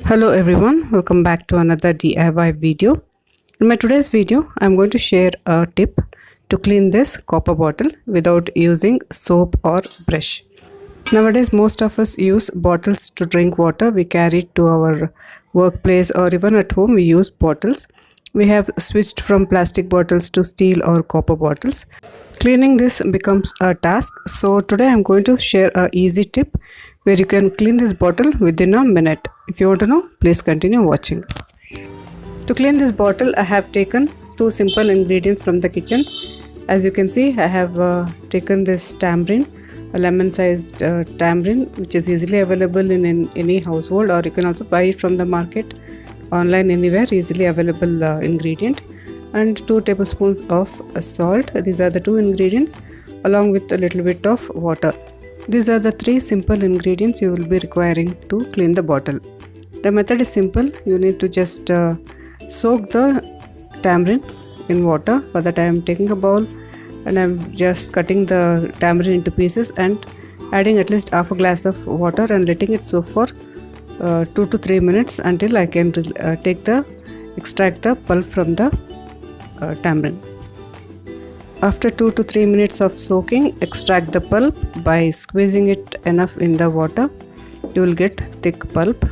Hello everyone, welcome back to another DIY video. In my today's video, I'm going to share a tip to clean this copper bottle without using soap or brush. Nowadays, most of us use bottles to drink water. We carry it to our workplace or even at home we use bottles. We have switched from plastic bottles to steel or copper bottles. Cleaning this becomes a task. So today I'm going to share a easy tip where you can clean this bottle within a minute. If you want to know, please continue watching. To clean this bottle, I have taken two simple ingredients from the kitchen. As you can see, I have taken this tamarind, a lemon-sized tamarind, which is easily available in any household, or you can also buy it from the market, online, anywhere, easily available ingredient, and 2 tablespoons of salt. These are the two ingredients, along with a little bit of water. These are the 3 simple ingredients you will be requiring to clean the bottle. The method is simple. You need to just soak the tamarind in water. For that I am taking a bowl and I am just cutting the tamarind into pieces and adding at least half a glass of water and letting it soak for 2 to 3 minutes until I can extract the pulp from the tamarind. After 2 to 3 minutes of soaking, extract the pulp by squeezing it enough in the water. You will get thick pulp.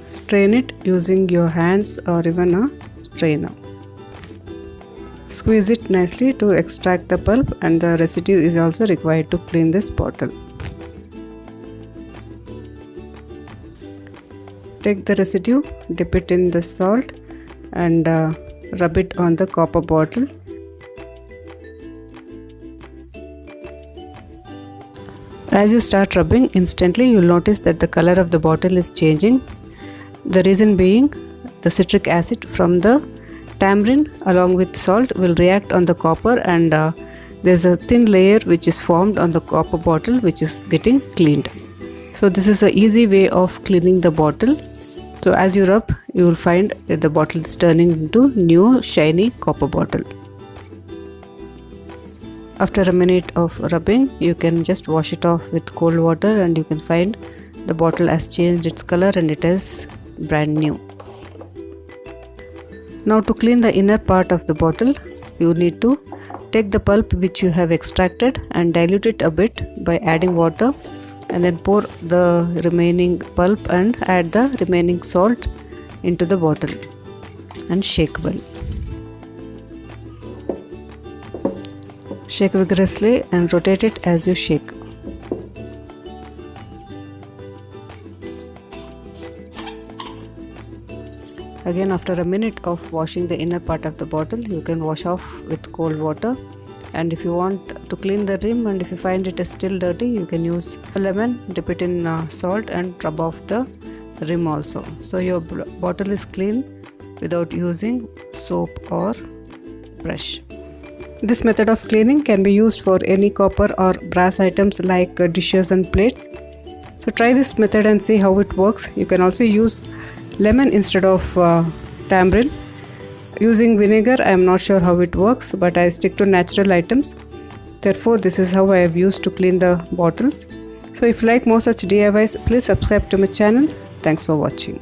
Strain it using your hands or even a strainer. Squeeze it nicely to extract the pulp, and the residue is also required to clean this bottle. Take the residue, dip it in the salt and rub it on the copper bottle. As you start rubbing, instantly you will notice that the color of the bottle is changing. The reason being, the citric acid from the tamarind along with salt will react on the copper, and there's a thin layer which is formed on the copper bottle which is getting cleaned. So this is an easy way of cleaning the bottle. So as you rub, you will find that the bottle is turning into new shiny copper bottle. After a minute of rubbing, you can just wash it off with cold water and you can find the bottle has changed its color and it is brand new. Now to clean the inner part of the bottle, you need to take the pulp which you have extracted and dilute it a bit by adding water, and then pour the remaining pulp and add the remaining salt into the bottle and shake well. Shake vigorously and rotate it as you shake. Again, after a minute of washing the inner part of the bottle, you can wash off with cold water. And if you want to clean the rim and if you find it is still dirty, you can use a lemon, dip it in salt and rub off the rim also. So your bottle is clean without using soap or brush. This method of cleaning can be used for any copper or brass items like dishes and plates. So try this method and see how it works. You can also use lemon instead of tamarind. Using vinegar, I am not sure how it works, but I stick to natural items. Therefore, this is how I have used to clean the bottles. So if you like more such DIYs, please subscribe to my channel. Thanks for watching.